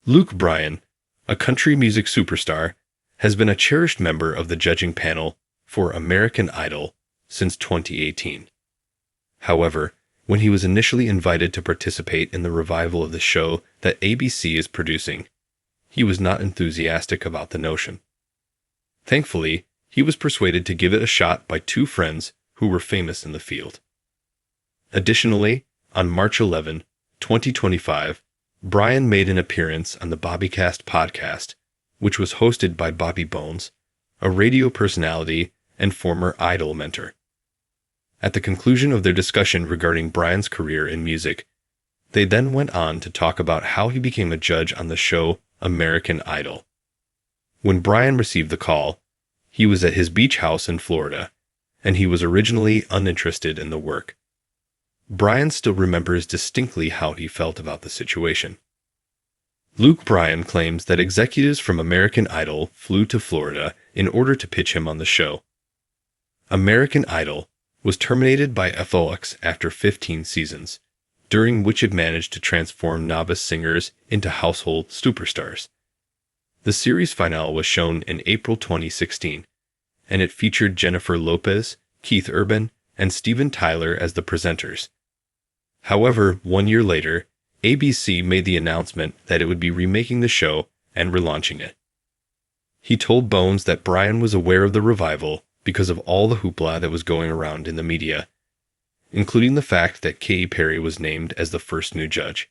Luke Bryan, a country music superstar, has been a cherished member of the judging panel for American Idol since 2018. However, when he was initially invited to participate in the revival of the show that ABC is producing, he was not enthusiastic about the notion. Thankfully, he was persuaded to give it a shot by two friends who were famous in the field. Additionally, on March 11, 2025, Bryan made an appearance on the Bobbycast podcast, which was hosted by Bobby Bones, a radio personality and former Idol mentor. At the conclusion of their discussion regarding Bryan's career in music, they then went on to talk about how he became a judge on the show American Idol. When Bryan received the call, he was at his beach house in Florida, and he was originally uninterested in the work. Bryan still remembers distinctly how he felt about the situation. Luke Bryan claims that executives from American Idol flew to Florida in order to pitch him on the show. American Idol was terminated by FOX after 15 seasons, during which it managed to transform novice singers into household superstars. The series finale was shown in April 2016, and it featured Jennifer Lopez, Keith Urban, and Steven Tyler as the presenters. However, 1 year later, ABC made the announcement that it would be remaking the show and relaunching it. He told Bones that Bryan was aware of the revival because of all the hoopla that was going around in the media, including the fact that Katy Perry was named as the first new judge.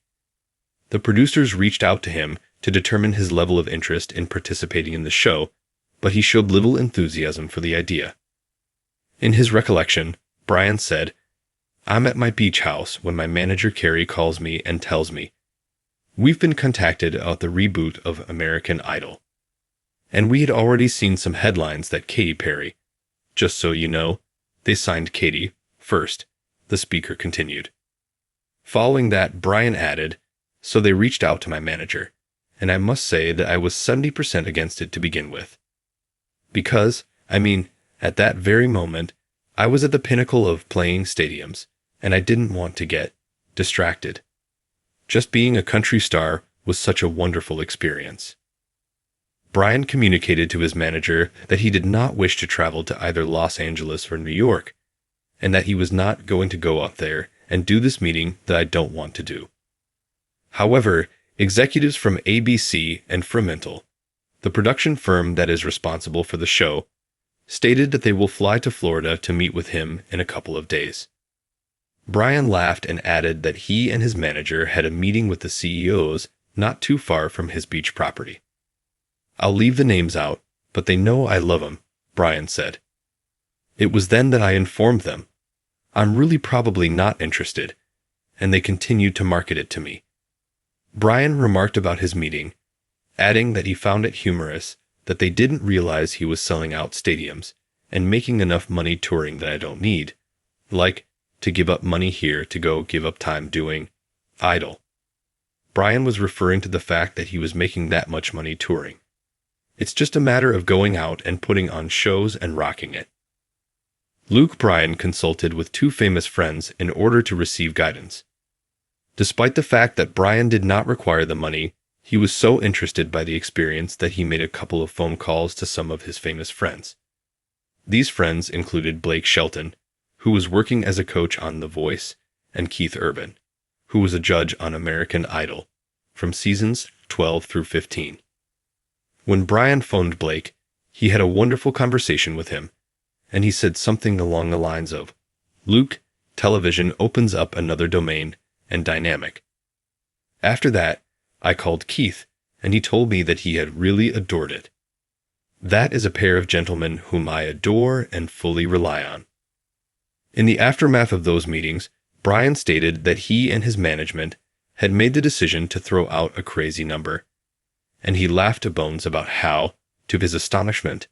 The producers reached out to him to determine his level of interest in participating in the show, but he showed little enthusiasm for the idea. In his recollection, Bryan said, "I'm at my beach house when my manager Carrie calls me and tells me, 'We've been contacted about the reboot of American Idol.' And we had already seen some headlines that Katy Perry, just so you know, they signed Katy first," the speaker continued. Following that, Bryan added, "So they reached out to my manager, and I must say that I was 70% against it to begin with. Because, at that very moment, I was at the pinnacle of playing stadiums, and I didn't want to get distracted. Just being a country star was such a wonderful experience." Bryan communicated to his manager that he did not wish to travel to either Los Angeles or New York, and that he was not going to go up there and do this meeting that I don't want to do. However, executives from ABC and Fremantle, the production firm that is responsible for the show, stated that they will fly to Florida to meet with him in a couple of days. Bryan laughed and added that he and his manager had a meeting with the CEOs not too far from his beach property. "I'll leave the names out, but they know I love 'em," Bryan said. "It was then that I informed them. I'm really probably not interested," and they continued to market it to me. Bryan remarked about his meeting, adding that he found it humorous that they didn't realize he was selling out stadiums and making enough money touring that I don't need, like to give up money here to go give up time doing Idol. Bryan was referring to the fact that he was making that much money touring. It's just a matter of going out and putting on shows and rocking it. Luke Bryan consulted with two famous friends in order to receive guidance. Despite the fact that Bryan did not require the money, he was so interested by the experience that he made a couple of phone calls to some of his famous friends. These friends included Blake Shelton, who was working as a coach on The Voice, and Keith Urban, who was a judge on American Idol from seasons 12 through 15. When Bryan phoned Blake, he had a wonderful conversation with him, and he said something along the lines of, "Luke, television opens up another domain and dynamic." After that, I called Keith, and he told me that he had really adored it. That is a pair of gentlemen whom I adore and fully rely on. In the aftermath of those meetings, Bryan stated that he and his management had made the decision to throw out a crazy number, and he laughed to Bones about how, to his astonishment,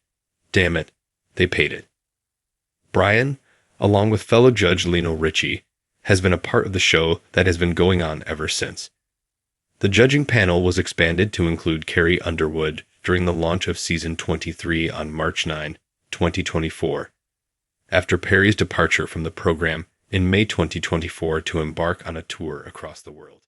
damn it, they paid it. Bryan, along with fellow judge Lionel Richie, has been a part of the show that has been going on ever since. The judging panel was expanded to include Carrie Underwood during the launch of season 23 on March 9, 2024, after Perry's departure from the program in May 2024 to embark on a tour across the world.